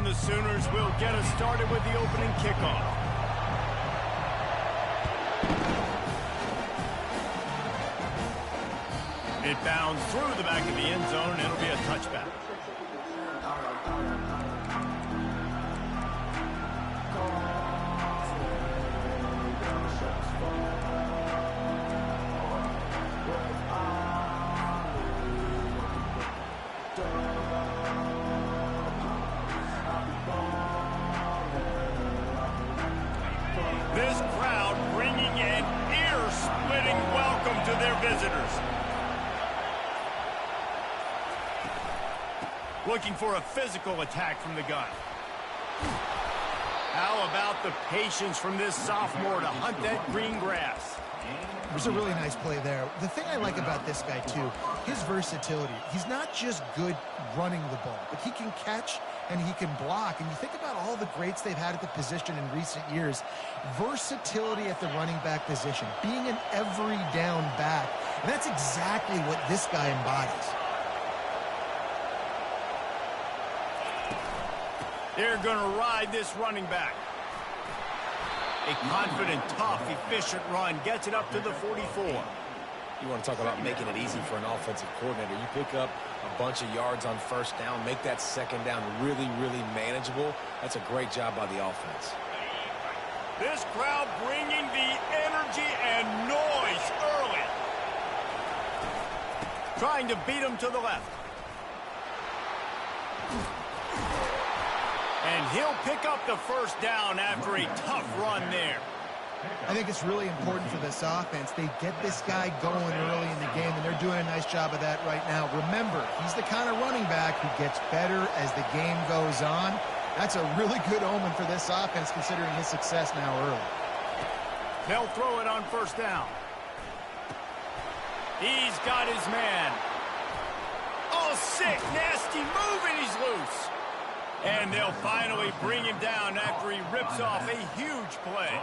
the Sooners will get us started with the opening kickoff. It bounds through the back of the end zone, and it'll be a touchback. This crowd bringing an ear-splitting welcome to their visitors. Looking for a physical attack from the gun. How about the patience from this sophomore to hunt that green grass? There's a really nice play there. The thing I like about this guy, too, his versatility. He's not just good running the ball, but he can catch and he can block. And you think about all the greats they've had at the position in recent years. Versatility at the running back position, being an every down back. And that's exactly what this guy embodies. They're going to ride this running back. A confident, tough, efficient run gets it up to the 44. You want to talk about making it easy for an offensive coordinator. You pick up a bunch of yards on first down, make that second down really, really manageable. That's a great job by the offense. This crowd bringing the energy and noise early. Trying to beat him to the left. And he'll pick up the first down after a tough run there. I think it's really important for this offense. They get this guy going early in the game, and they're doing a nice job of that right now. Remember, he's the kind of running back who gets better as the game goes on. That's a really good omen for this offense, considering his success now early. They'll throw it on first down. He's got his man. Oh, sick, nasty move, and he's loose. And they'll finally bring him down after he rips off a huge play.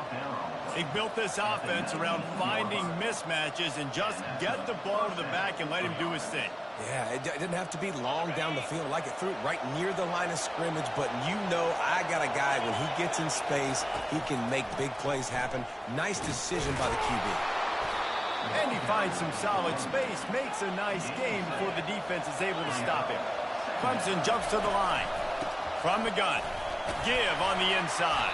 They built this offense around finding mismatches and just get the ball to the back and let him do his thing. Yeah, it didn't have to be long down the field. Like it threw it right near the line of scrimmage, but you know I got a guy, when he gets in space, he can make big plays happen. Nice decision by the QB. And he finds some solid space, makes a nice game before the defense is able to stop him. Clemson jumps to the line. From the gun, give on the inside.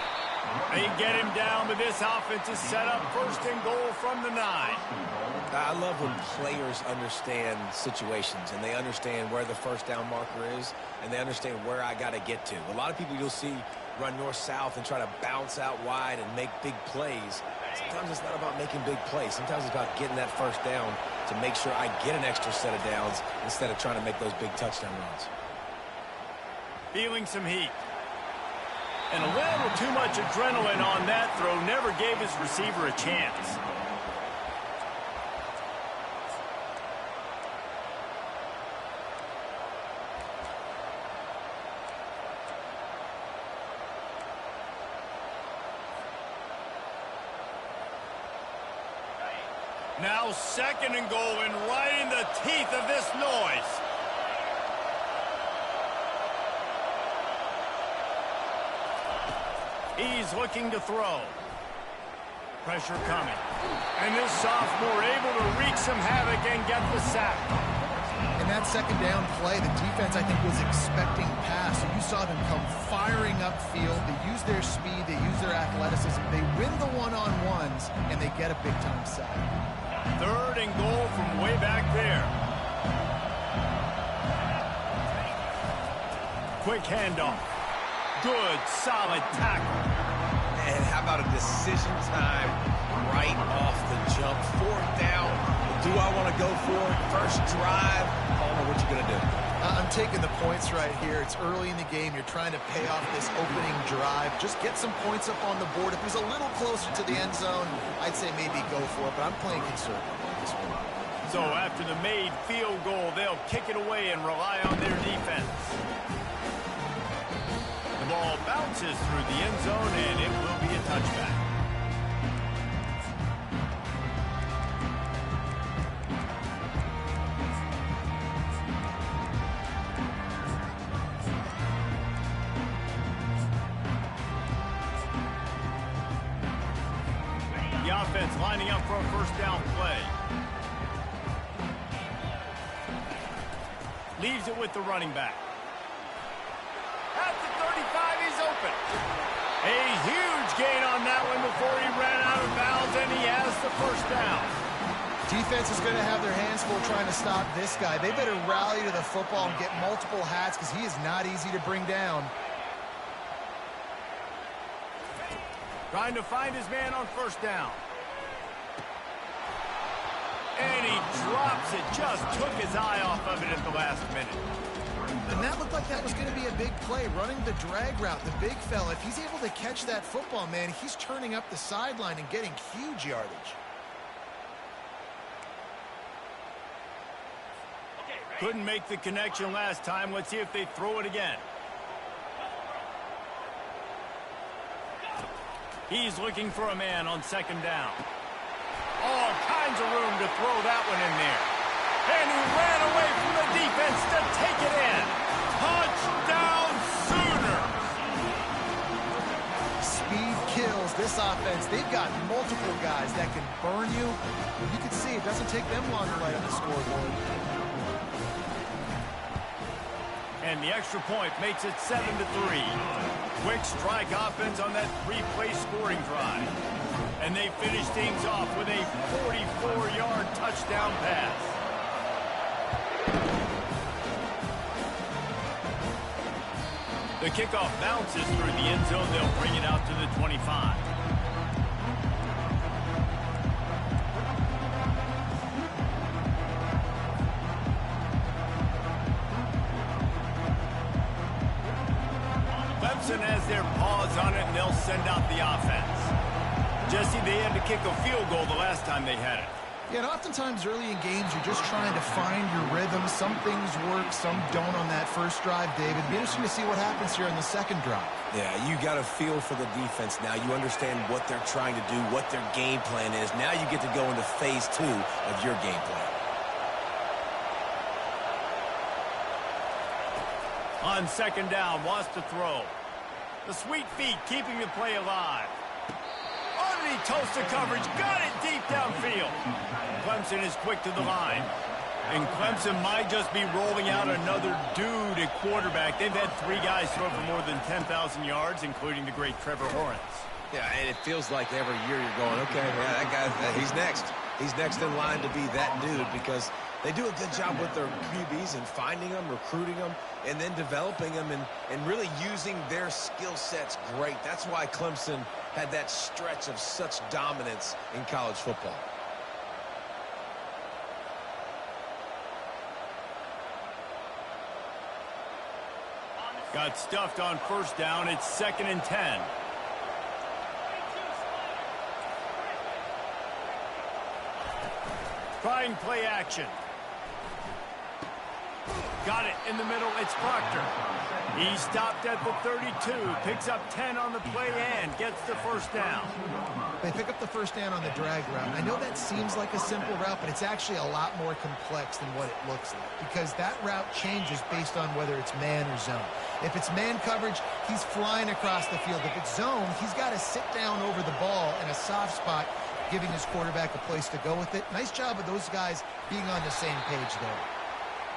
They get him down, but this offense is set up first and goal from the 9. I love when players understand situations and they understand where the first down marker is and they understand where I got to get to. A lot of people you'll see run north-south and try to bounce out wide and make big plays. Sometimes it's not about making big plays. Sometimes it's about getting that first down to make sure I get an extra set of downs instead of trying to make those big touchdown runs. Feeling some heat. And a little too much adrenaline on that throw. Never gave his receiver a chance. Now second and goal, and right in the teeth of this noise. He's looking to throw. Pressure coming. And this sophomore able to wreak some havoc and get the sack. In that second down play, the defense, I think, was expecting pass. You saw them come firing upfield. They use their speed. They use their athleticism. They win the one-on-ones, and they get a big-time sack. Third and goal from way back there. Quick handoff. Good, solid tackle. And how about a decision time right off the jump? Fourth down. Do I want to go for it? First drive. Palmer, what you going to do? I'm taking the points right here. It's early in the game. You're trying to pay off this opening drive. Just get some points up on the board. If it was a little closer to the end zone, I'd say maybe go for it, but I'm playing conservative on this one. So after the made field goal, they'll kick it away and rely on their defense. The ball bounces through the end zone, and it will be a touchback. the offense lining up for a first down play. Leaves it with the running back. At the 35, he's open. A huge gain on that one before he ran out of bounds, and he has the first down. Defense is going to have their hands full trying to stop this guy. They better rally to the football and get multiple hats because he is not easy to bring down. Trying to find his man on first down. And he drops it. Just took his eye off of it at the last minute. And that looked like that was going to be a big play, running the drag route, the big fella. If he's able to catch that football, man, he's turning up the sideline and getting huge yardage. Couldn't make the connection last time. Let's see if they throw it again. He's looking for a man on second down. All kinds of room to throw that one in there. And he ran away from the defense to take it in. Touchdown Sooners! Speed kills this offense. They've got multiple guys that can burn you. You can see it doesn't take them long to write on the scoreboard. And the extra point makes it 7-3. Quick strike offense on that three-play scoring drive. And they finish things off with a 44-yard touchdown pass. The kickoff bounces through the end zone. They'll bring it out to the 25. Clemson has their paws on it, and they'll send out the offense. Jesse, they had to kick a field goal the last time they had it. Yeah, and oftentimes early in games, you're just trying to find your rhythm. Some things work, some don't on that first drive, David. It'll be interesting to see what happens here on the second drive. Yeah, you got a feel for the defense now. You understand what they're trying to do, what their game plan is. Now you get to go into phase 2 of your game plan. On second down, wants to throw. The sweet feet keeping the play alive. Underneath toasted coverage, got it deep downfield. Clemson is quick to the line. And Clemson might just be rolling out another dude at quarterback. They've had 3 guys throw for more than 10,000 yards, including the great Trevor Lawrence. Yeah, and it feels like every year you're going, okay, yeah, that guy, he's next. He's next in line to be that dude because they do a good job with their QBs and finding them, recruiting them, and then developing them and really using their skill sets great. That's why Clemson had that stretch of such dominance in college football. Got stuffed on first down. It's 2nd and 10. Trying play action. Got it in the middle. It's Proctor. He stopped at the 32. Picks up 10 on the play and gets the first down. They pick up the first down on the drag route. I know that seems like a simple route, but it's actually a lot more complex than what it looks like because that route changes based on whether it's man or zone. If it's man coverage, he's flying across the field. If it's zone, he's got to sit down over the ball in a soft spot, giving his quarterback a place to go with it. Nice job of those guys being on the same page there.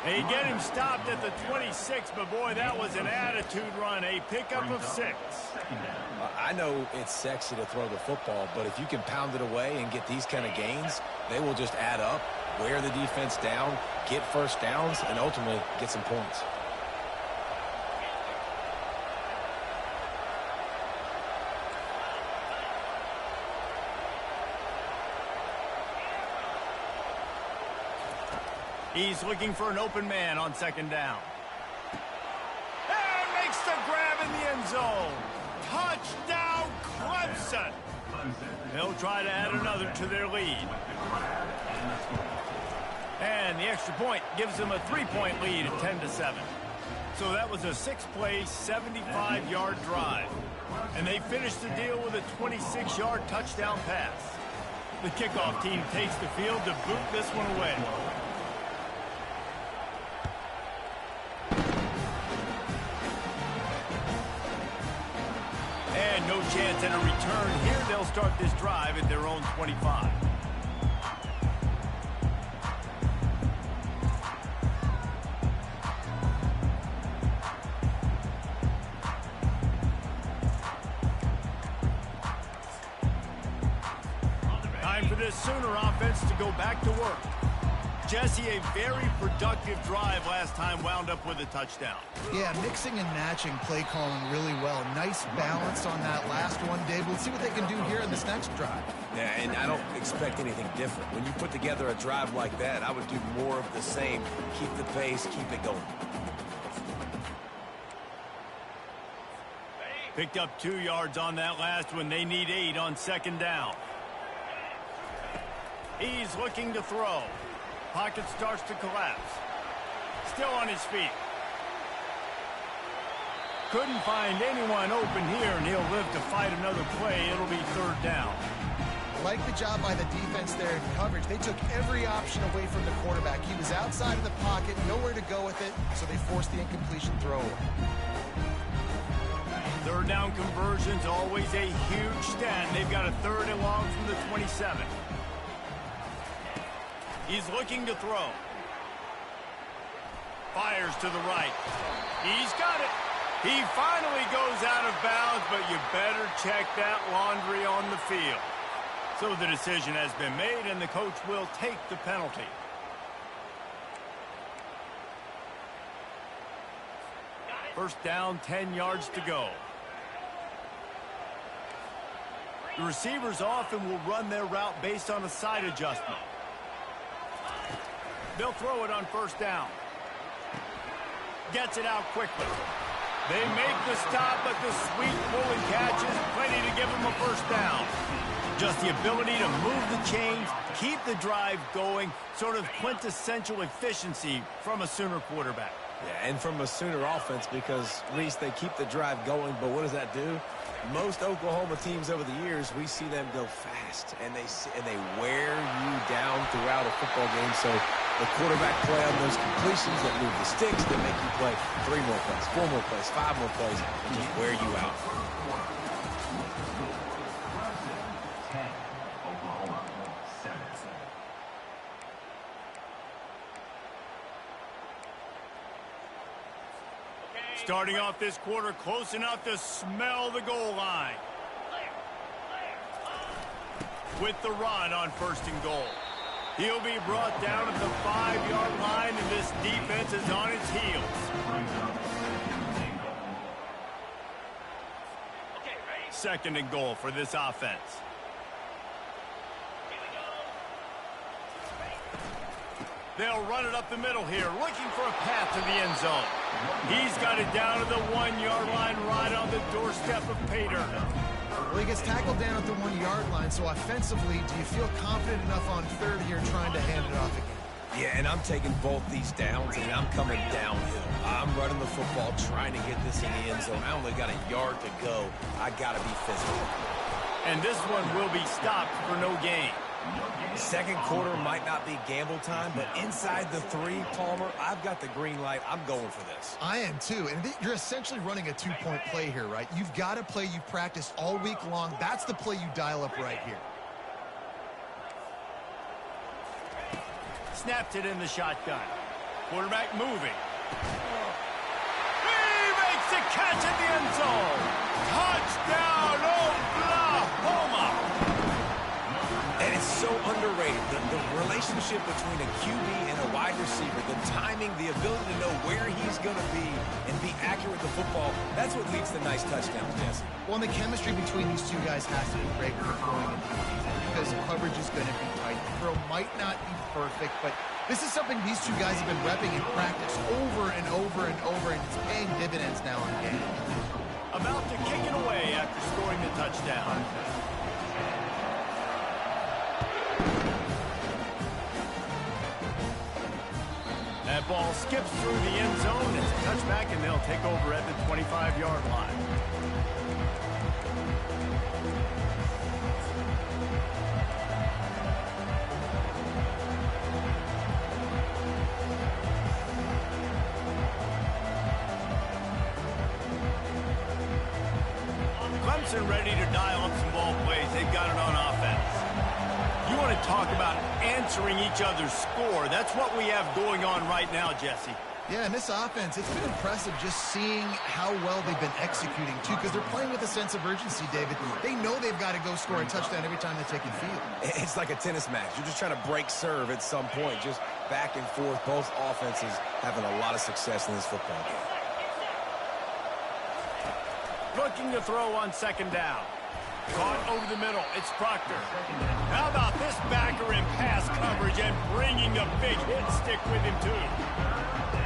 They get him stopped at the 26, but boy, that was an attitude run, a pickup of 6. I know it's sexy to throw the football, but if you can pound it away and get these kind of gains, they will just add up, wear the defense down, get first downs, and ultimately get some points. He's looking for an open man on second down. And makes the grab in the end zone. Touchdown, Clemson. They'll try to add another to their lead. And the extra point gives them a 3-point lead at 10-7. So that was a 6-play, 75-yard drive. And they finished the deal with a 26-yard touchdown pass. The kickoff team takes the field to boot this one away. And no chance at a return here. They'll start this drive at their own 20. 25. Time for this Sooner offense to go back to work. Jesse, a very productive drive last time wound up with a touchdown. Yeah, mixing and matching play calling really well. Nice balance on that last one, Dave. We'll see what they can do here in this next drive. Yeah, and I don't expect anything different. When you put together a drive like that, I would do more of the same. Keep the pace, keep it going. Picked up 2 yards on that last one. They need 8 on second down. He's looking to throw. Pocket starts to collapse. Still on his feet. Couldn't find anyone open here, and he'll live to fight another play. It'll be third down. Like the job by the defense there in coverage. They took every option away from the quarterback. He was outside of the pocket, nowhere to go with it, so they forced the incompletion throw away. Third down conversion's always a huge stat. They've got a third and long from the 27. He's looking to throw. Fires to the right. He's got it. He finally goes out of bounds, but you better check that laundry on the field. So the decision has been made, and the coach will take the penalty. First down, 10 yards to go. The receivers often will run their route based on a side adjustment. They'll throw it on first down. Gets it out quickly. They make the stop, but the sweet pulling catch is plenty to give them a first down. Just the ability to move the chains, keep the drive going, sort of quintessential efficiency from a Sooner quarterback. Yeah, and from a Sooner offense, because, Reese, they keep the drive going, but what does that do? Most Oklahoma teams over the years, we see them go fast, and they wear you down throughout a football game. So the quarterback play on those completions that move the sticks, that make you play 3 more plays, 4 more plays, 5 more plays, and just wear you out. Starting off this quarter close enough to smell the goal line. With the run on first and goal. He'll be brought down at the 5-yard line, and this defense is on its heels. Second and goal for this offense. They'll run it up the middle here, looking for a path to the end zone. He's got it down to the 1-yard line, right on the doorstep of Pater. Well, he gets tackled down at the 1-yard line, so offensively, do you feel confident enough on third here trying to hand it off again? Yeah, and I'm taking both these downs, and I'm coming downhill. I'm running the football, trying to get this in the end zone. I only got a yard to go. I got to be physical. And this one will be stopped for no gain. Second quarter might not be gamble time, but inside the 3, Palmer, I've got the green light. I'm going for this. I am too, and you're essentially running a 2-point play here, right? You've got a play you've practiced all week long. That's the play you dial up right here. Snapped it in the shotgun. Quarterback moving. He makes a catch in the end zone. Touchdown, Oklahoma! And it's so underrated. The relationship between a QB and a wide receiver, the timing, the ability to know where he's going to be and be accurate with the football, that's what leads to nice touchdowns, Jesse. Well, and the chemistry between these two guys has to be great for going into the season because coverage is going to be tight. The throw might not be perfect, but this is something these two guys have been repping in practice over and over and over, and it's paying dividends now in games. About to kick it away after scoring the touchdown. That ball skips through the end zone. It's a touchback, and they'll take over at the 25-yard line. Clemson ready to dial up some ball plays. They've got it on offense. to talk about answering each other's score. That's what we have going on right now, Jesse. Yeah, and this offense, it's been impressive just seeing how well they've been executing, too, because they're playing with a sense of urgency, David. They know they've got to go score a touchdown every time they take the field. It's like a tennis match. You're just trying to break serve at some point, just back and forth. Both offenses having a lot of success in this football game. Looking to throw on second down. Caught over the middle. It's Proctor. How about this backer in pass coverage and bringing the big hit stick with him, too?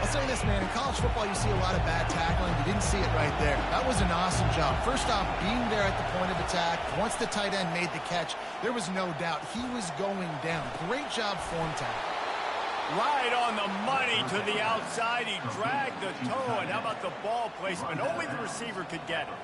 I'll say this, man. In college football, you see a lot of bad tackling. You didn't see it right there. That was an awesome job. First off, being there at the point of attack. Once the tight end made the catch, there was no doubt he was going down. Great job form tackle. Right on the money to the outside. He dragged the toe. And how about the ball placement? Only the receiver could get it.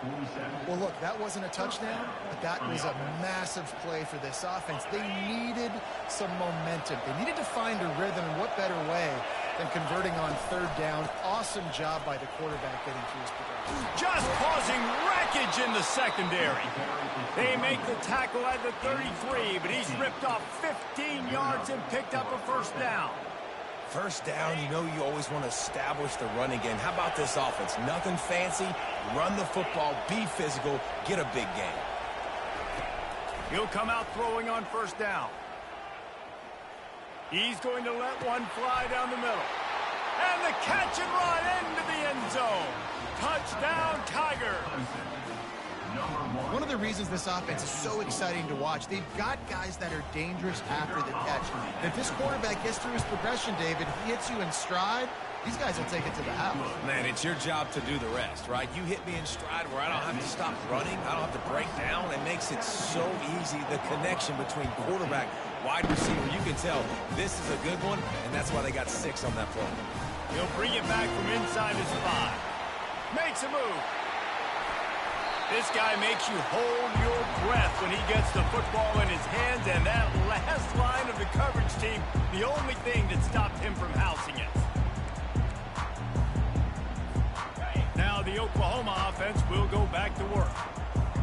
Well, look, that wasn't a touchdown, but that was a massive play for this offense. They needed some momentum. They needed to find a rhythm, and what better way than converting on third down. Awesome job by the quarterback getting through his progression. Just causing wreckage in the secondary. They make the tackle at the 33, but he's ripped off 15 yards and picked up a first down. First down, you know you always want to establish the running game. How about this offense? Nothing fancy. Run the football, be physical, get a big game. He'll come out throwing on first down. He's going to let one fly down the middle. And the catch and run into the end zone. Touchdown, Tigers. One of the reasons this offense is so exciting to watch, they've got guys that are dangerous after the catch. If this quarterback gets through his progression, David, if he hits you in stride, these guys will take it to the house. Man, it's your job to do the rest, right? You hit me in stride where I don't have to stop running. I don't have to break down. It makes it so easy. The connection between quarterback, wide receiver, you can tell this is a good one, and that's why they got 6 on that play. He'll bring it back from inside his 5. Makes a move. This guy makes you hold your breath when he gets the football in his hands, and that last line of the coverage team, the only thing that stopped him from housing it. Now the Oklahoma offense will go back to work.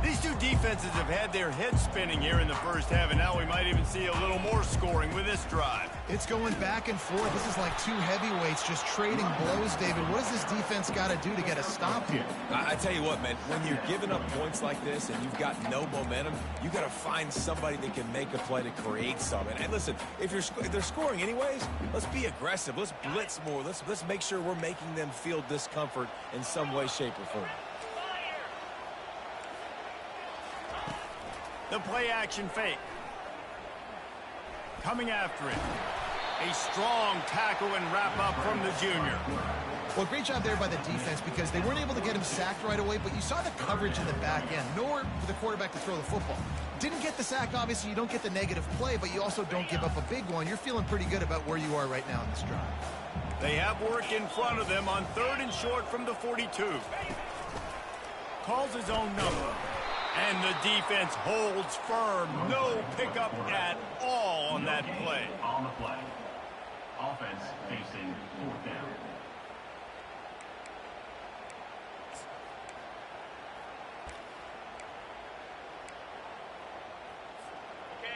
These two defenses have had their heads spinning here in the first half, and now we might even see a little more scoring with this drive. It's going back and forth. This is like two heavyweights just trading blows, David. What does this defense got to do to get a stop here? I tell you what, man, when you're giving up points like this and you've got no momentum, you got to find somebody that can make a play to create something. And listen, if they're scoring anyways, let's be aggressive. Let's blitz more. Let's make sure we're making them feel discomfort in some way, shape, or form. The play-action fake. Coming after it. A strong tackle and wrap-up from the junior. Well, great job there by the defense because they weren't able to get him sacked right away, but you saw the coverage in the back end. Nowhere for the quarterback to throw the football. Didn't get the sack, obviously. You don't get the negative play, but you also don't give up a big one. You're feeling pretty good about where you are right now in this drive. They have work in front of them on 3rd and short from the 42. Calls his own number. And the defense holds firm. No pickup at all on that play. On the play. Offense facing 4th down.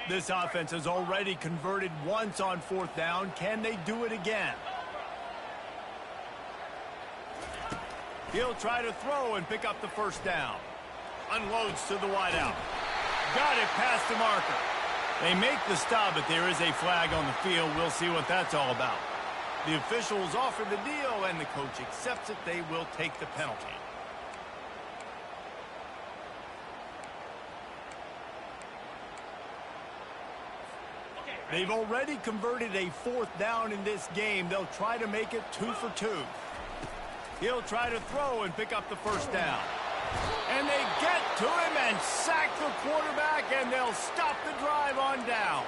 This offense has already converted once on 4th down. Can they do it again? He'll try to throw and pick up the first down. Unloads to the wideout. Got it past the marker. They make the stop, but there is a flag on the field. We'll see what that's all about. The officials offer the deal, and the coach accepts it. They will take the penalty. They've already converted a 4th down in this game. They'll try to make it 2 for 2. He'll try to throw and pick up the first down. And they get to him and sack the quarterback, and they'll stop the drive on downs.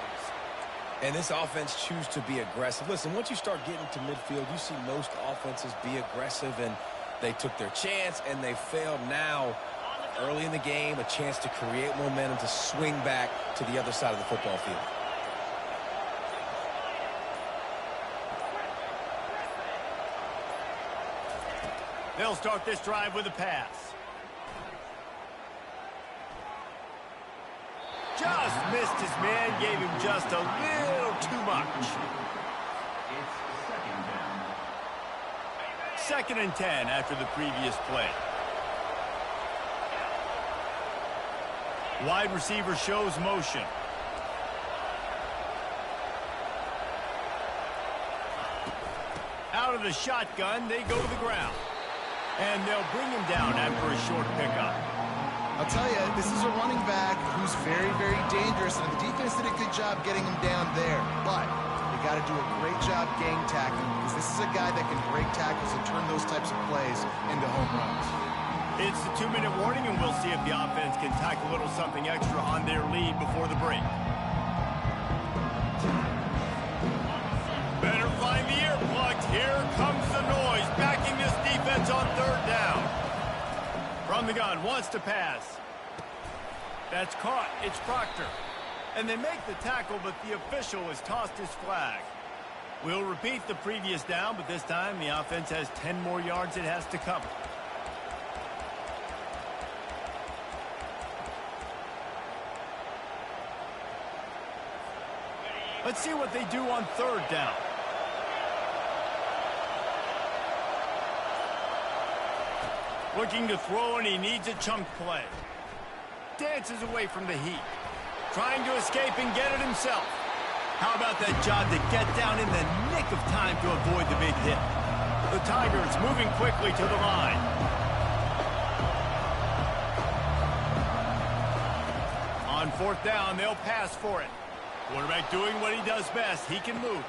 And this offense chooses to be aggressive. Listen, once you start getting to midfield, you see most offenses be aggressive, and they took their chance, and they failed. Now, early in the game, a chance to create momentum, to swing back to the other side of the football field. They'll start this drive with a pass. Just missed his man, gave him just a little too much. It's second down. 2nd and 10 after the previous play. Wide receiver shows motion. Out of the shotgun, they go to the ground. And they'll bring him down after a short pickup. I'll tell you, this is a running back who's very, very dangerous, and the defense did a good job getting him down there. But you got to do a great job gang tackling, because this is a guy that can break tackles and turn those types of plays into home runs. It's the 2-minute warning, and we'll see if the offense can tack a little something extra on their lead before the break. Better find the earplugs. Here comes the noise, backing this defense on 3rd down. From the gun, wants to pass. That's caught. It's Proctor. And they make the tackle, but the official has tossed his flag. We'll repeat the previous down, but this time the offense has 10 more yards it has to cover. Let's see what they do on 3rd down. Looking to throw, and he needs a chunk play. Dances away from the heat. Trying to escape and get it himself. How about that job to get down in the nick of time to avoid the big hit? The Tigers moving quickly to the line. On 4th down, they'll pass for it. Quarterback doing what he does best. He can move.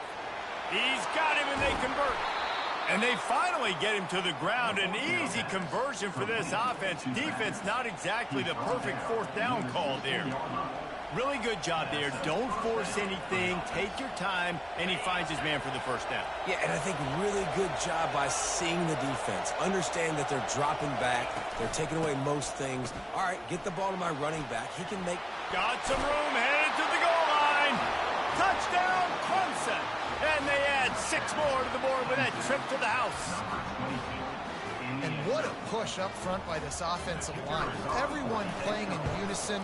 He's got him, and they convert. And they finally get him to the ground. An easy conversion for this offense. Defense, not exactly the perfect 4th down call there. Really good job there. Don't force anything. Take your time. And he finds his man for the 1st down. Yeah, and I think really good job by seeing the defense. Understand that they're dropping back. They're taking away most things. All right, get the ball to my running back. He can make... Got some room, headed to the goal line. Touchdown, Clemson. And they add 6 more to the board with that trip to the house. And what a push up front by this offensive line. Everyone playing in unison,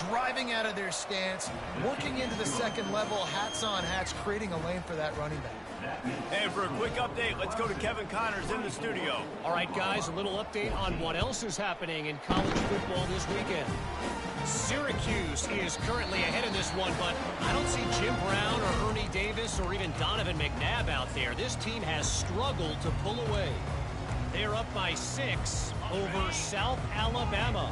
driving out of their stance, working into the 2nd level, hats on hats, creating a lane for that running back. And for a quick update, let's go to Kevin Connors in the studio. All right, guys, a little update on what else is happening in college football this weekend. Syracuse is currently ahead in this one, but I don't see Jim Brown or Ernie Davis or even Donovan McNabb out there. This team has struggled to pull away. They're up by 6 over South Alabama.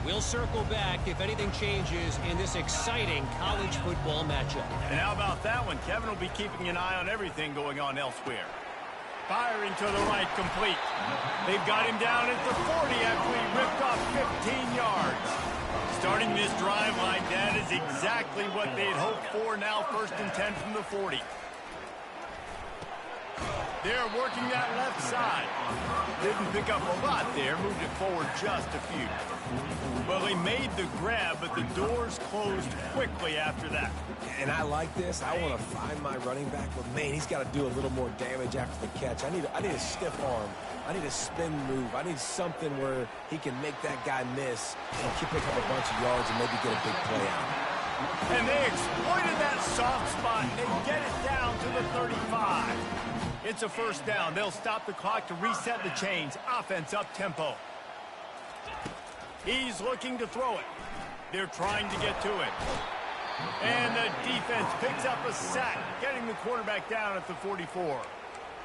We'll circle back if anything changes in this exciting college football matchup. And how about that one? Kevin will be keeping an eye on everything going on elsewhere. Firing to the right, complete. They've got him down at the 40 after he ripped off 15 yards. Starting this drive like that is exactly what they had hoped for. Now 1st and 10 from the 40. They're working that left side. Didn't pick up a lot there. Moved it forward just a few. Well, they made the grab, but the doors closed quickly after that. And I like this. I want to find my running back, but man, he's got to do a little more damage after the catch. I need a stiff arm. I need a spin move. I need something where he can make that guy miss and pick up a bunch of yards and maybe get a big play out. And they exploited that soft spot. They get it down to the 35. It's a 1st down. They'll stop the clock to reset the chains. Offense up tempo. He's looking to throw it. They're trying to get to it. And the defense picks up a sack, getting the quarterback down at the 44.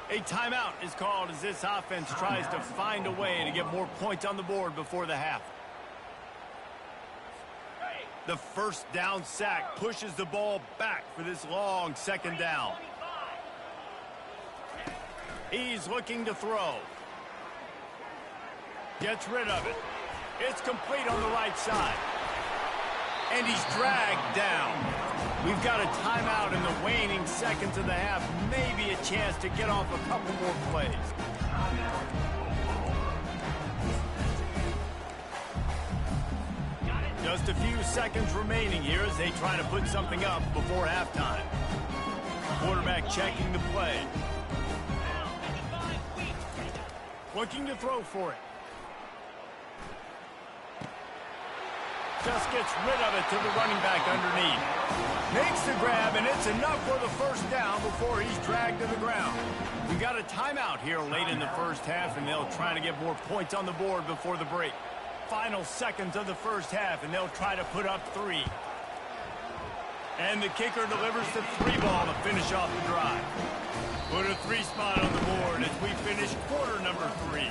A timeout is called as this offense tries to find a way to get more points on the board before the half. The 1st down sack pushes the ball back for this long 2nd down. He's looking to throw. Gets rid of it. It's complete on the right side. And he's dragged down. We've got a timeout in the waning seconds of the half. Maybe a chance to get off a couple more plays. Just a few seconds remaining here as they try to put something up before halftime. Quarterback checking the play. Looking to throw for it. Just gets rid of it to the running back underneath. Makes the grab, and it's enough for the first down before he's dragged to the ground. We got a timeout here late in the first half, and they'll try to get more points on the board before the break. Final seconds of the first half, and they'll try to put up 3. And the kicker delivers the 3 ball to finish off the drive. Put a 3 spot on the board as we finish quarter number 3.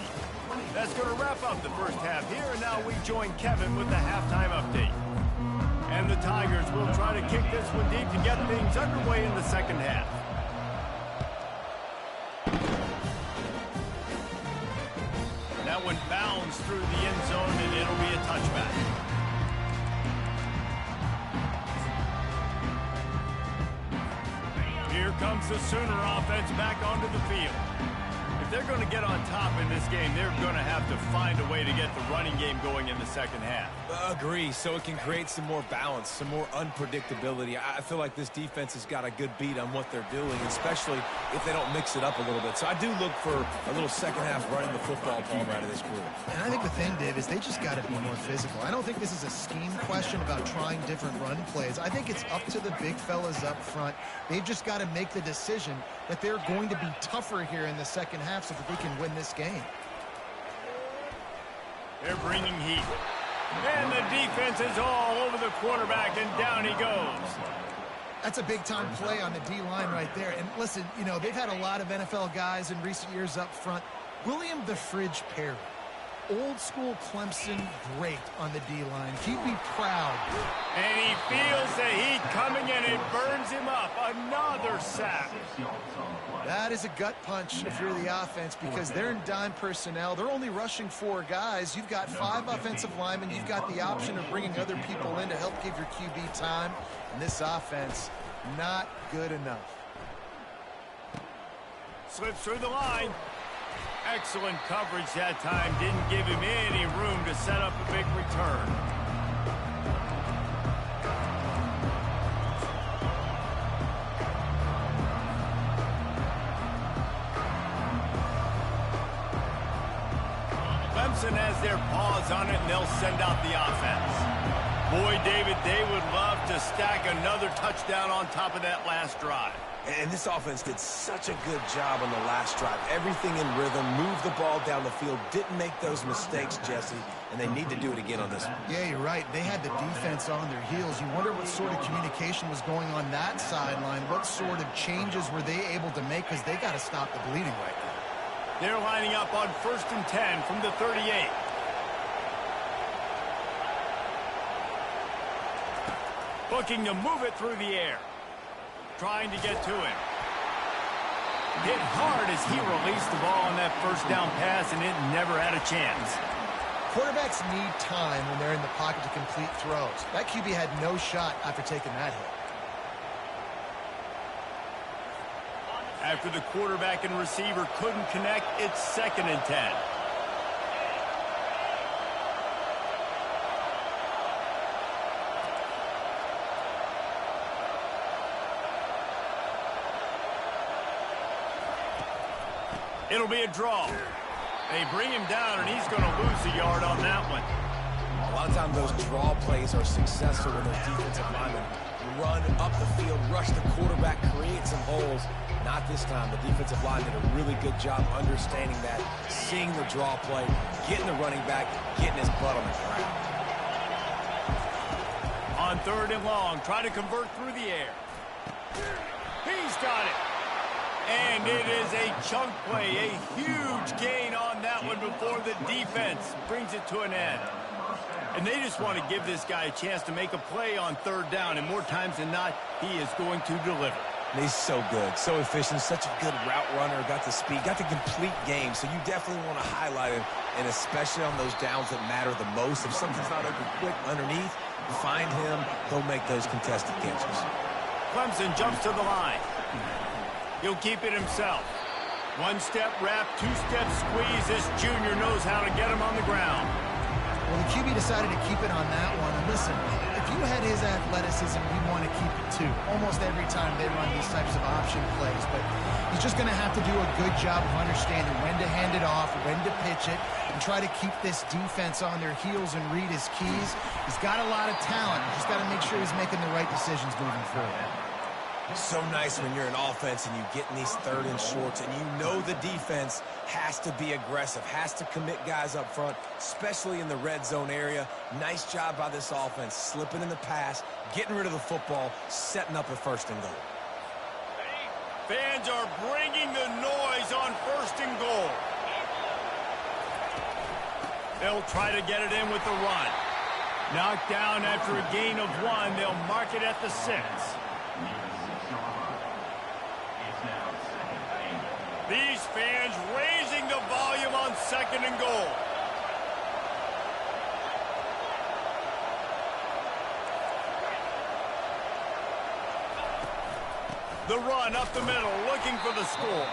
That's going to wrap up the first half here, and now we join Kevin with the halftime update. And the Tigers will try to kick this one deep to get things underway in the second half. That one bounds through the end zone, and it'll be a touchback. Here comes the Sooner offense back onto the field. If they're going to get on top in this game, they're going to have to find a way to get the running game going in the second half. Agree, so it can create some more balance, some more unpredictability. I feel like this defense has got a good beat on what they're doing, especially if they don't mix it up a little bit. So I do look for a little second half running the football ball out of this group. And I think the thing, Dave, is they just got to be more physical. I don't think this is a scheme question about trying different run plays. I think it's up to the big fellas up front. They've just got to make the decision that they're going to be tougher here in the second half so that they can win this game. They're bringing heat. And the defense is all over the quarterback, and down he goes. That's a big-time play on the D-line right there. And listen, you know, they've had a lot of NFL guys in recent years up front. William the Fridge Perry, old-school Clemson great on the D-line. He'd be proud. And he feels the heat coming, and it burns him up. Another sack. That is a gut punch if you're the offense because they're in dime personnel. They're only rushing 4 guys. You've got 5 offensive linemen. You've got the option of bringing other people in to help give your QB time. And this offense, not good enough. Slips through the line. Excellent coverage that time. Didn't give him any room to set up a big return. Clemson has their paws on it, and they'll send out the offense. Boy, David, they would love to stack another touchdown on top of that last drive. And this offense did such a good job on the last drive. Everything in rhythm, moved the ball down the field, didn't make those mistakes, Jesse, and they need to do it again on this one. Yeah, you're right. They had the defense on their heels. You wonder what sort of communication was going on that sideline. What sort of changes were they able to make because they got to stop the bleeding right now. They're lining up on 1st and 10 from the 38. Looking to move it through the air. Trying to get to him. Hit hard as he released the ball on that first down pass, and it never had a chance. Quarterbacks need time when they're in the pocket to complete throws. That QB had no shot after taking that hit. After the quarterback and receiver couldn't connect, it's 2nd and 10. It'll be a draw. They bring him down, and he's going to lose a yard on that one. A lot of times those draw plays are successful when those defensive linemen run up the field, rush the quarterback, create some holes. Not this time. The defensive line did a really good job understanding that, seeing the draw play, getting the running back, getting his butt on the ground. On 3rd and long, try to convert through the air. He's got it. And it is a chunk play, a huge gain on that one before the defense brings it to an end. And they just want to give this guy a chance to make a play on 3rd down, and more times than not, he is going to deliver. And he's so good, so efficient, such a good route runner, got the speed, got the complete game, so you definitely want to highlight him, and especially on those downs that matter the most. If something's not open quick underneath, find him, he'll make those contested catches. Clemson jumps to the line. He'll keep it himself. 1-step wrap, 2-step squeeze. This junior knows how to get him on the ground. Well, the QB decided to keep it on that one. And listen, if you had his athleticism, you want to keep it too. Almost every time they run these types of option plays. But he's just going to have to do a good job of understanding when to hand it off, when to pitch it, and try to keep this defense on their heels and read his keys. He's got a lot of talent. He's got to make sure he's making the right decisions moving forward. So nice when you're an offense and you get in these 3rd and shorts and you know the defense has to be aggressive, has to commit guys up front, especially in the red zone area. Nice job by this offense, slipping in the pass, getting rid of the football, setting up a 1st and goal. Fans are bringing the noise on 1st and goal. They'll try to get it in with the run. Knocked down after a gain of 1. They'll mark it at the 6. These fans raising the volume on 2nd and goal. The run up the middle, looking for the score.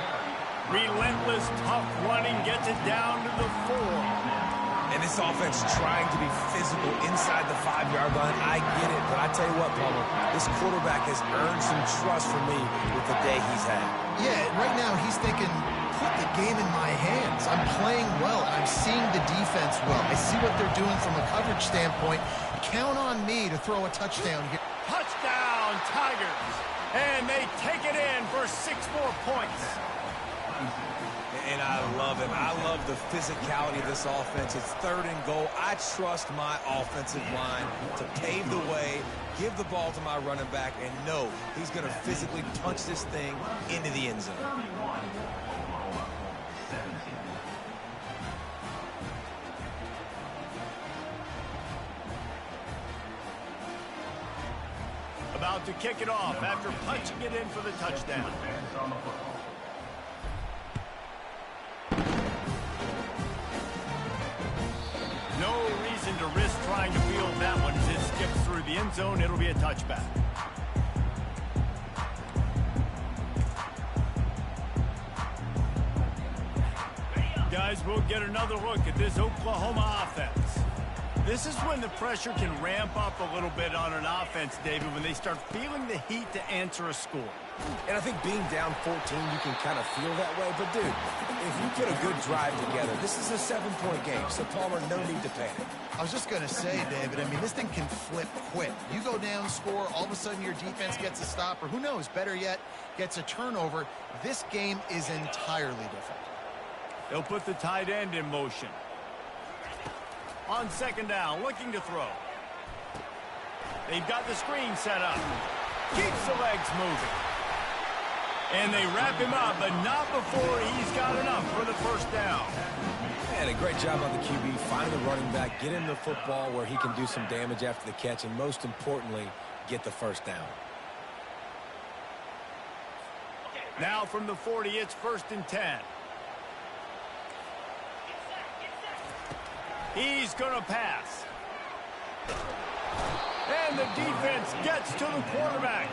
Relentless, tough running gets it down to the 4. And this offense trying to be physical inside the 5-yard line. I get it, but I tell you what, Palmer, this quarterback has earned some trust from me with the day he's had. Yeah, right now he's thinking, put the game in my hands. I'm playing well, and I'm seeing the defense well. I see what they're doing from a coverage standpoint. Count on me to throw a touchdown here. Touchdown, Tigers. And they take it in for 6 more points. And I love it. I love the physicality of this offense. It's 3rd and goal. I trust my offensive line to pave the way, give the ball to my running back, and know he's going to physically punch this thing into the end zone. About to kick it off after punching it in for the touchdown. No reason to risk trying to field that one as it skips through the end zone. It'll be a touchback. Guys, we'll get another look at this Oklahoma offense. This is when the pressure can ramp up a little bit on an offense, David, when they start feeling the heat to answer a score. And I think being down 14, you can kind of feel that way. But, dude, if you put a good drive together, this is a 7-point game. So, Palmer, no need to panic. I was just going to say, David, I mean, this thing can flip quick. You go down, score, all of a sudden your defense gets a stop, or who knows, better yet, gets a turnover. This game is entirely different. They'll put the tight end in motion. On 2nd down, looking to throw. They've got the screen set up. Keeps the legs moving. And they wrap him up, but not before he's got enough for the 1st down. And a great job on the QB, find the running back, get him the football where he can do some damage after the catch, and most importantly, get the 1st down. Now from the 40, it's 1st and 10. He's going to pass. And the defense gets to the quarterback.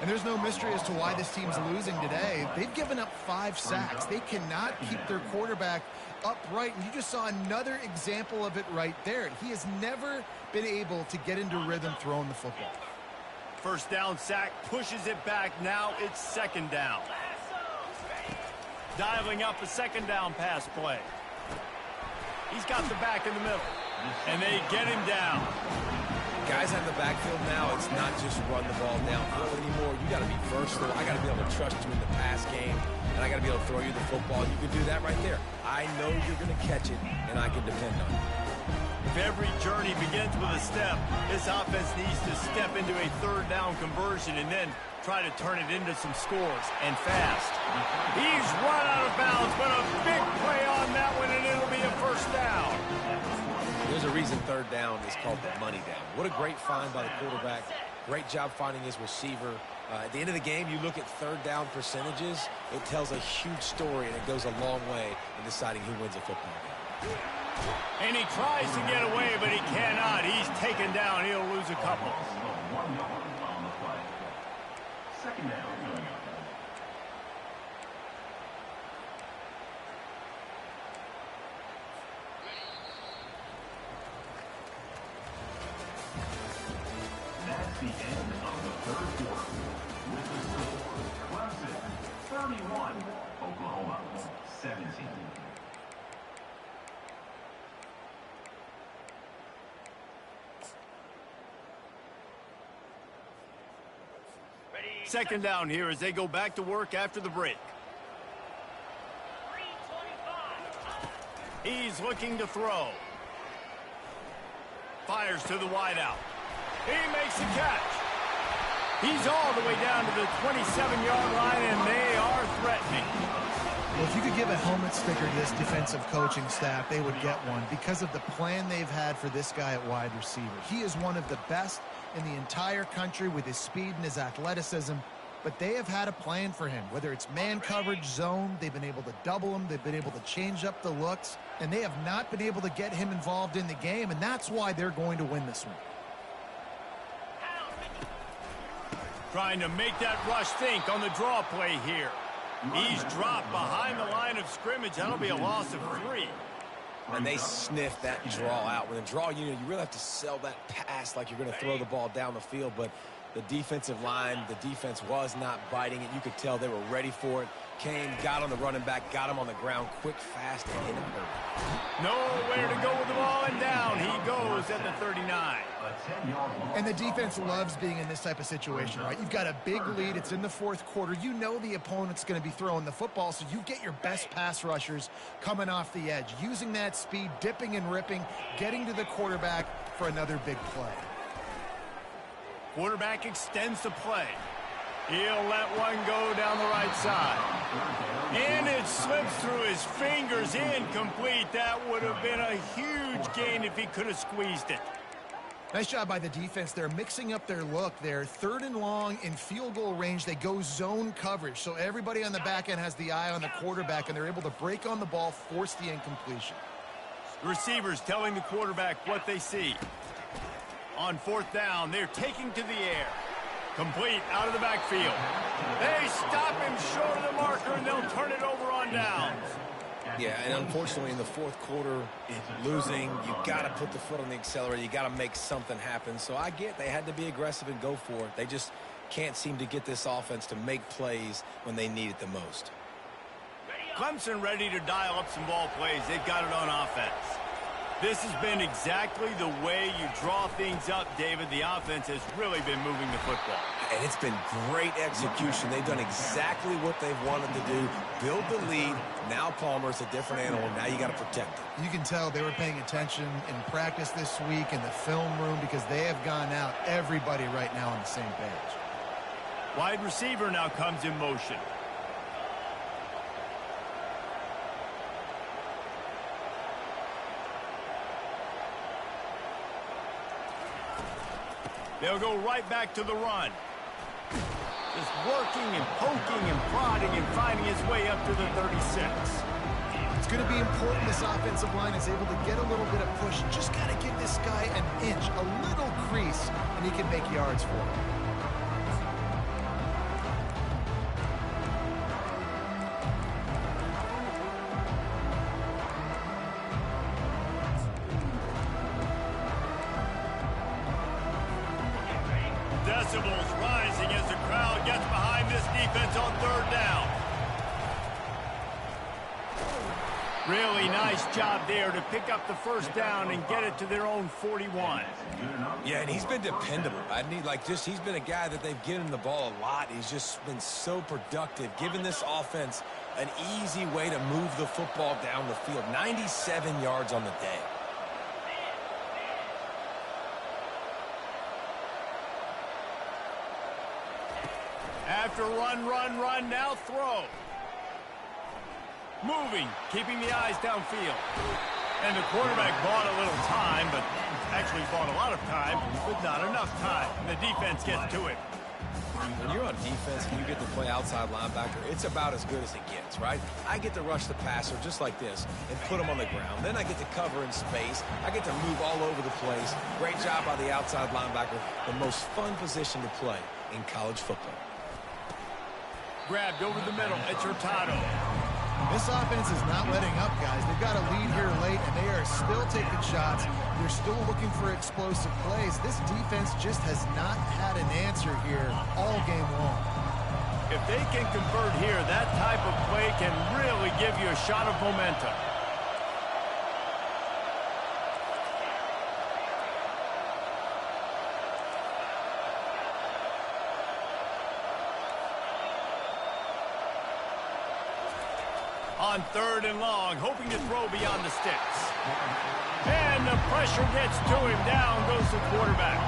And there's no mystery as to why this team's losing today. They've given up 5 sacks. They cannot keep their quarterback upright. And you just saw another example of it right there. He has never been able to get into rhythm throwing the football. 1st down sack, pushes it back. Now it's 2nd down. Dialing up a 2nd down pass play. He's got the back in the middle. And they get him down. Guys out in the backfield now, it's not just run the ball downfield anymore. You got to be versatile. I got to be able to trust you in the pass game, and I got to be able to throw you the football. You can do that right there. I know you're going to catch it, and I can depend on it. If every journey begins with a step, this offense needs to step into a 3rd down conversion and then try to turn it into some scores, and fast. He's run out of bounds, but a big play on that one, and it'll be a 1st down. There's a reason 3rd down is called the money down. What a great find by the quarterback. Great job finding his receiver. At the end of the game, you look at 3rd down percentages. It tells a huge story, and it goes a long way in deciding who wins a football game. And he tries to get away, but he cannot. He's taken down. He'll lose a couple. 2nd down. That's the end of the 3rd quarter. With the score, Clemson 31, Oklahoma 17. Second down here as they go back to work after the break. He's looking to throw. Fires to the wideout. He makes the catch. He's all the way down to the 27-yard line, and they are threatening. Well, if you could give a helmet sticker to this defensive coaching staff, they would get one because of the plan they've had for this guy at wide receiver. He is one of the best in the entire country with his speed and his athleticism, but they have had a plan for him. Whether it's man coverage, zone, they've been able to double him, they've been able to change up the looks, and they have not been able to get him involved in the game, and that's why they're going to win this one. Trying to make that rush think on the draw play here. He's dropped behind the line of scrimmage. That'll be a loss of 3. And they sniff that draw out. When a draw unit, you really have to sell that pass like you're going to throw the ball down the field. But the defensive line, the defense was not biting it. You could tell they were ready for it. Came, got on the running back, got him on the ground quick, fast, and in a hurry. Nowhere to go with the ball, and down he goes at the 39. And the defense loves being in this type of situation, right? You've got a big lead. It's in the fourth quarter. You know the opponent's going to be throwing the football, so you get your best pass rushers coming off the edge, using that speed, dipping and ripping, getting to the quarterback for another big play. Quarterback extends the play. He'll let one go down the right side. And it slips through his fingers, incomplete. That would have been a huge gain if he could have squeezed it. Nice job by the defense. They're mixing up their look there. 3rd and long in field goal range. They go zone coverage. So everybody on the back end has the eye on the quarterback, and they're able to break on the ball, force the incompletion. The receivers telling the quarterback what they see. On 4th down, they're taking to the air. Complete out of the backfield. They stop him short of the marker, and they'll turn it over on downs. Yeah, and unfortunately in the fourth quarter, losing, you got to put the foot on the accelerator. You got to make something happen. So I get they had to be aggressive and go for it. They just can't seem to get this offense to make plays when they need it the most. Clemson ready to dial up some ball plays. They've got it on offense. This has been exactly the way you draw things up, David. The offense has really been moving the football. And it's been great execution. They've done exactly what they've wanted to do. Build the lead. Now Palmer's a different animal. Now you got to protect him. You can tell they were paying attention in practice this week in the film room because they have gone out, everybody right now on the same page. Wide receiver now comes in motion. They'll go right back to the run. Just working and poking and prodding and finding his way up to the 36. It's going to be important this offensive line is able to get a little bit of push. Just got to give this guy an inch, a little crease, and he can make yards for it. Decibels rising as the crowd gets behind this defense on 3rd down. Really nice job there to pick up the 1st down and get it to their own 41. Yeah, and he's been dependable. He's been a guy that they've given him the ball a lot. He's just been so productive, giving this offense an easy way to move the football down the field. 97 yards on the day. After run, now throw. Moving, keeping the eyes downfield. And the quarterback bought a little time, but actually bought a lot of time, but not enough time. And the defense gets to it. When you're on defense and you get to play outside linebacker, it's about as good as it gets, right? I get to rush the passer just like this and put him on the ground. Then I get to cover in space. I get to move all over the place. Great job by the outside linebacker. The most fun position to play in college football. Grabbed over the middle. It's Hurtado. This offense is not letting up, guys. They've got a lead here late, and they are still taking shots. They're still looking for explosive plays. This defense just has not had an answer here all game long. If they can convert here, that type of play can really give you a shot of momentum. On 3rd and long, hoping to throw beyond the sticks. And the pressure gets to him. Down goes the quarterback.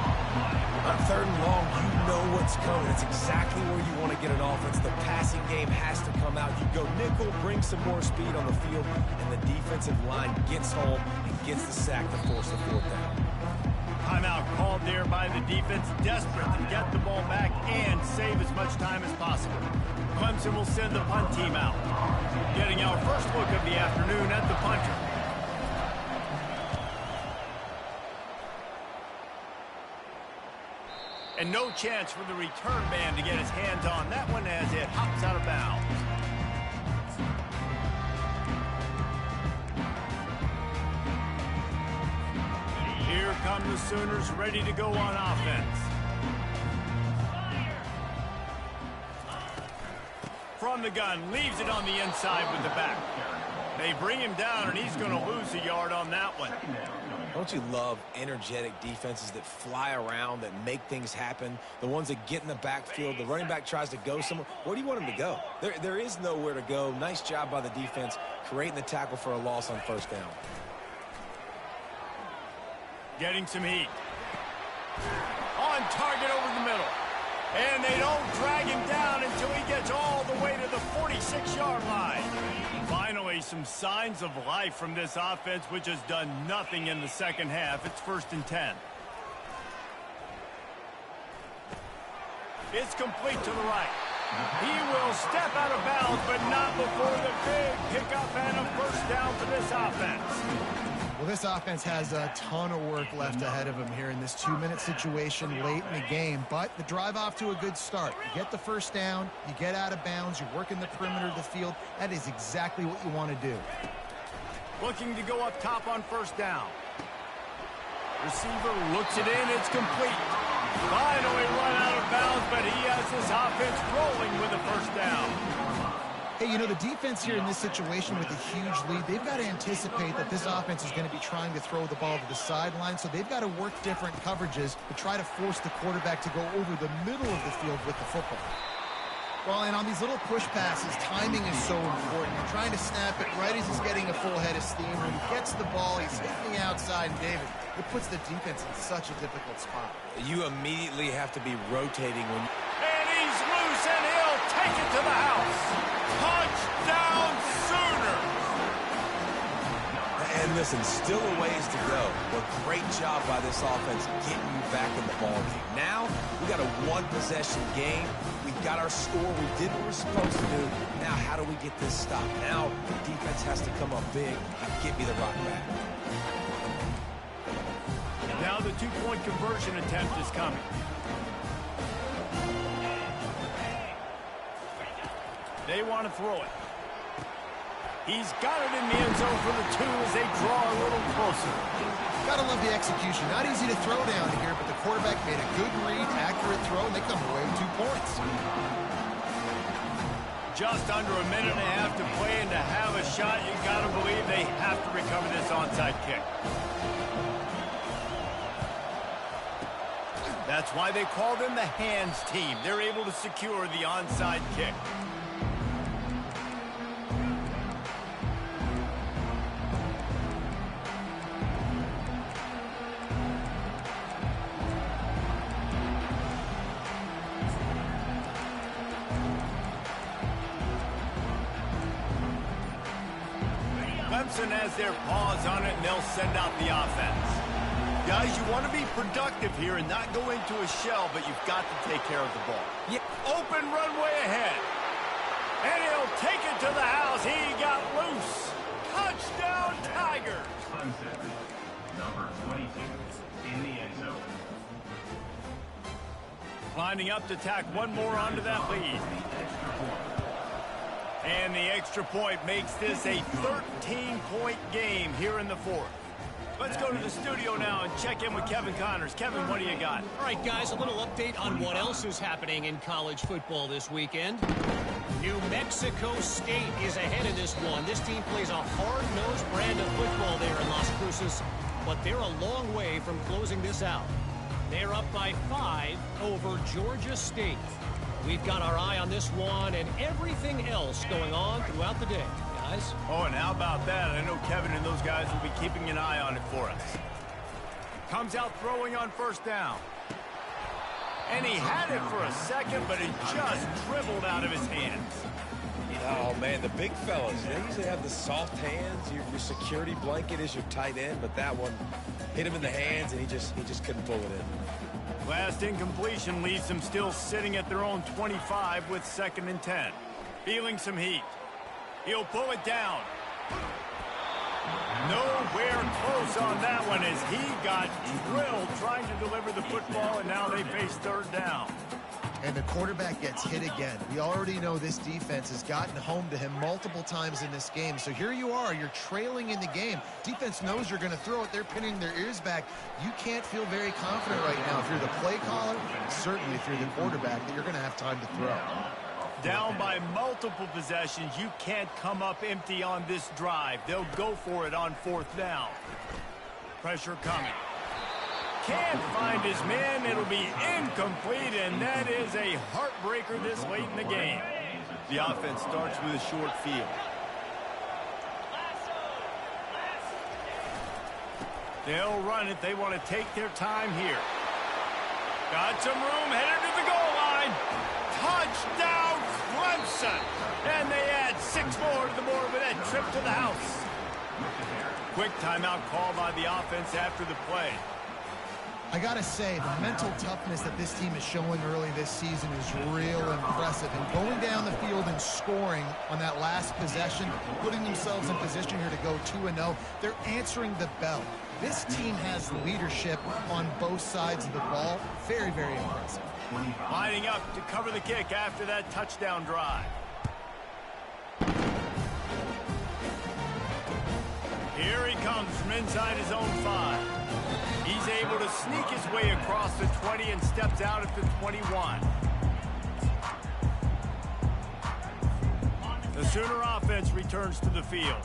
On 3rd and long, you know what's coming. It's exactly where you want to get an offense. The passing game has to come out. You go nickel, bring some more speed on the field, and the defensive line gets home and gets the sack to force the 4th down. Timeout called there by the defense, desperate to get the ball back and save as much time as possible. Clemson will send the punt team out. Getting our first look of the afternoon at the punter. And no chance for the return man to get his hands on that one as it hops out of bounds. Here come the Sooners ready to go on offense. From the gun, leaves it on the inside with the back. They bring him down, and he's going to lose a yard on that one. Don't you love energetic defenses that fly around, that make things happen? The ones that get in the backfield, the running back tries to go somewhere. Where do you want him to go? There is nowhere to go. Nice job by the defense creating the tackle for a loss on 1st down. Getting some heat. On target over the middle. And they don't drag him down until he gets all the way to the 46-yard line. Finally, some signs of life from this offense, which has done nothing in the second half. It's 1st and 10. It's complete to the right. He will step out of bounds, but not before the big pickup and a 1st down for this offense. Well, this offense has a ton of work left ahead of them here in this 2-minute situation late in the game, but the drive off to a good start. You get the 1st down, you get out of bounds, you're working the perimeter of the field. That is exactly what you want to do. Looking to go up top on 1st down. Receiver looks it in, it's complete. Finally run out of bounds, but he has this offense rolling with a 1st down. Hey, you know, the defense here in this situation with a huge lead, they've got to anticipate that this offense is going to be trying to throw the ball to the sideline, so they've got to work different coverages to try to force the quarterback to go over the middle of the field with the football. Well, and on these little push passes, timing is so important. You're trying to snap it right as he's getting a full head of steam. When he gets the ball, he's hitting the outside, and David, it puts the defense in such a difficult spot. You immediately have to be rotating when... And he's loose, and he'll take it to the house. Touchdown, Sooner! And listen, still a ways to go, but great job by this offense getting you back in the ballgame. Now, we got a 1-possession game. We've got our score. We did what we're supposed to do. Now, how do we get this stopped? Now, the defense has to come up big and get me the rock back. Now the 2-point conversion attempt is coming. They want to throw it. He's got it in the end zone for the 2 as they draw a little closer. Gotta love the execution. Not easy to throw down here, but the quarterback made a good read, accurate throw, and they come away with 2 points. Just under a minute and a half to play, and to have a shot, you gotta believe they have to recover this onside kick. That's why they call them the hands team. They're able to secure the onside kick. Clemson has their paws on it, and they'll send out the offense. Guys, you want to be productive here and not go into a shell, but you've got to take care of the ball. Yeah. Open runway ahead. And he'll take it to the house. He got loose. Touchdown, Tigers. Clemson, number 22, in the end zone. Lining up to tack one more onto that lead. And the extra point makes this a 13-point game here in the 4th. Let's go to the studio now and check in with Kevin Connors. Kevin, what do you got? All right, guys, a little update on what else is happening in college football this weekend. New Mexico State is ahead in this one. This team plays a hard-nosed brand of football there in Las Cruces, but they're a long way from closing this out. They're up by 5 over Georgia State. We've got our eye on this one and everything else going on throughout the day. eyes. Oh, and how about that? I know Kevin and those guys will be keeping an eye on it for us. Comes out throwing on first down. And he had it for a second, but it just dribbled out of his hands. Oh, man, the big fellas, they usually have the soft hands. Your security blanket is your tight end, but that one hit him in the hands, and he just couldn't pull it in. Last incompletion leaves them still sitting at their own 25 with 2nd and 10. Feeling some heat. He'll pull it down. Nowhere close on that one as he got drilled trying to deliver the football, and now they face 3rd down. And the quarterback gets hit again. We already know this defense has gotten home to him multiple times in this game. So here you are, you're trailing in the game. Defense knows you're going to throw it. They're pinning their ears back. You can't feel very confident right now if you're the play caller, certainly if you're the quarterback, that you're going to have time to throw. Down by multiple possessions, you can't come up empty on this drive. They'll go for it on 4th down. Pressure coming. Can't find his man. It'll be incomplete, and that is a heartbreaker this late in the game. The offense starts with a short field. They'll run it. They want to take their time here. Got some room, headed to the goal line. Touchdown, Clemson! And they add 6 more to the board with that trip to the house. Quick timeout call by the offense after the play. I got to say, the mental toughness that this team is showing early this season is real impressive. And going down the field and scoring on that last possession, putting themselves in position here to go 2-0, they're answering the bell. This team has leadership on both sides of the ball. Very, very impressive. Lining up to cover the kick after that touchdown drive. Here he comes from inside his own 5. He's able to sneak his way across the 20 and steps out at the 21. The Sooner offense returns to the field.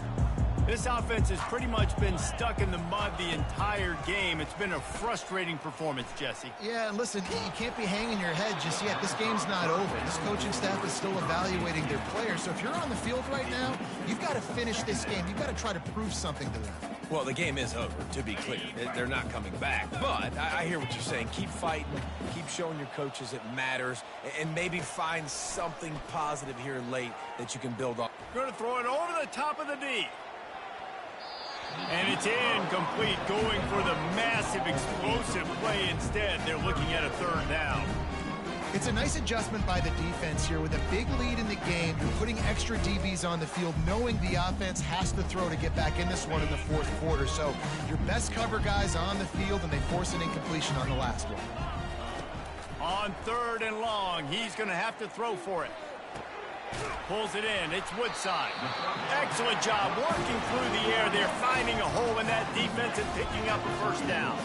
This offense has pretty much been stuck in the mud the entire game. It's been a frustrating performance, Jesse. Yeah, and listen, you can't be hanging your head just yet. This game's not over. This coaching staff is still evaluating their players. So if you're on the field right now, you've got to finish this game. You've got to try to prove something to them. Well, the game is over, to be clear. They're not coming back. But I hear what you're saying. Keep fighting. Keep showing your coaches it matters. And maybe find something positive here late that you can build on. Going to throw it over the top of the D. And it's incomplete, going for the massive explosive play instead. They're looking at a 3rd down. It's a nice adjustment by the defense here with a big lead in the game. You're putting extra DBs on the field, knowing the offense has to throw to get back in this one in the 4th quarter. So your best cover guys on the field, and they force an incompletion on the last one. On 3rd and long, he's going to have to throw for it. Pulls it in. It's Woodside. Excellent job working through the air. They're finding a hole in that defense and picking up a 1st down.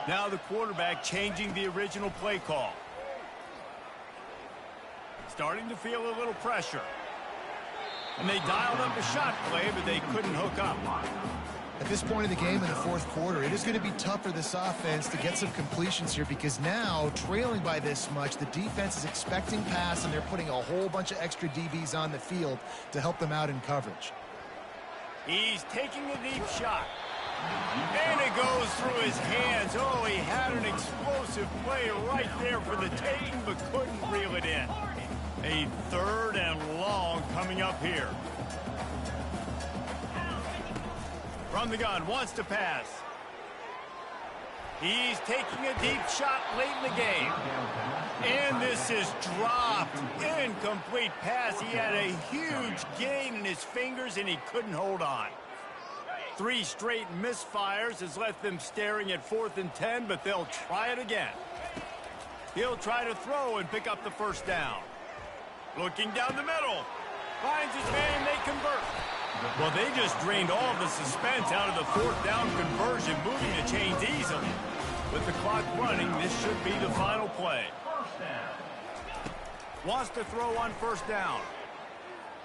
Now the quarterback changing the original play call. Starting to feel a little pressure. And they dialed up a shot play, but they couldn't hook up. At this point of the game in the 4th quarter, it is going to be tough for this offense to get some completions here because now, trailing by this much, the defense is expecting pass, and they're putting a whole bunch of extra DBs on the field to help them out in coverage. He's taking a deep shot. And it goes through his hands. Oh, he had an explosive play right there for the taking, but couldn't reel it in. A 3rd and long coming up here. From the gun, wants to pass. He's taking a deep shot late in the game. And this is dropped. Incomplete pass. He had a huge gain in his fingers, and he couldn't hold on. 3 straight misfires has left them staring at 4th and 10, but they'll try it again. He'll try to throw and pick up the 1st down. Looking down the middle. Finds his man, they convert. Well, they just drained all of the suspense out of the 4th down conversion, moving the chains easily. With the clock running, this should be the final play. Wants to throw on 1st down.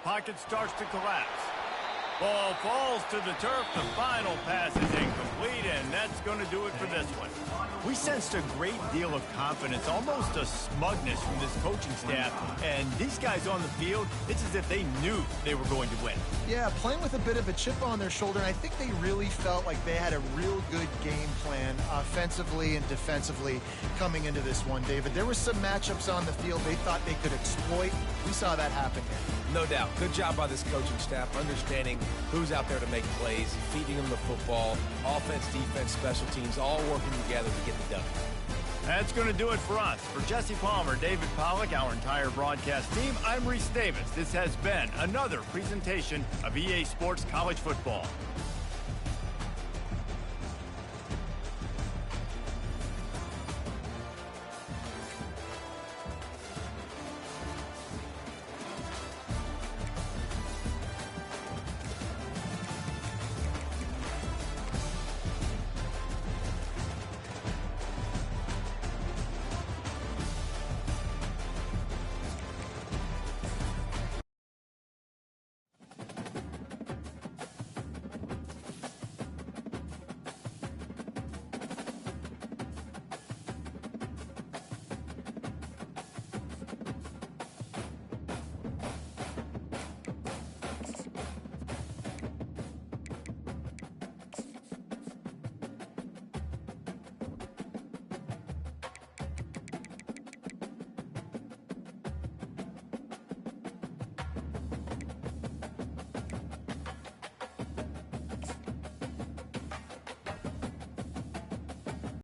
Pocket starts to collapse. Ball falls to the turf. The final pass is incomplete, and that's going to do it for this one. We sensed a great deal of confidence, almost a smugness from this coaching staff. And these guys on the field, it's as if they knew they were going to win. Yeah, playing with a bit of a chip on their shoulder. And I think they really felt like they had a real good game plan offensively and defensively coming into this one, David. There were some matchups on the field they thought they could exploit. We saw that happen here. No doubt. Good job by this coaching staff, understanding who's out there to make plays, feeding them the football, offense, defense, special teams, all working together to get the W. That's going to do it for us. For Jesse Palmer, David Pollack, our entire broadcast team, I'm Reese Davis. This has been another presentation of EA Sports College Football.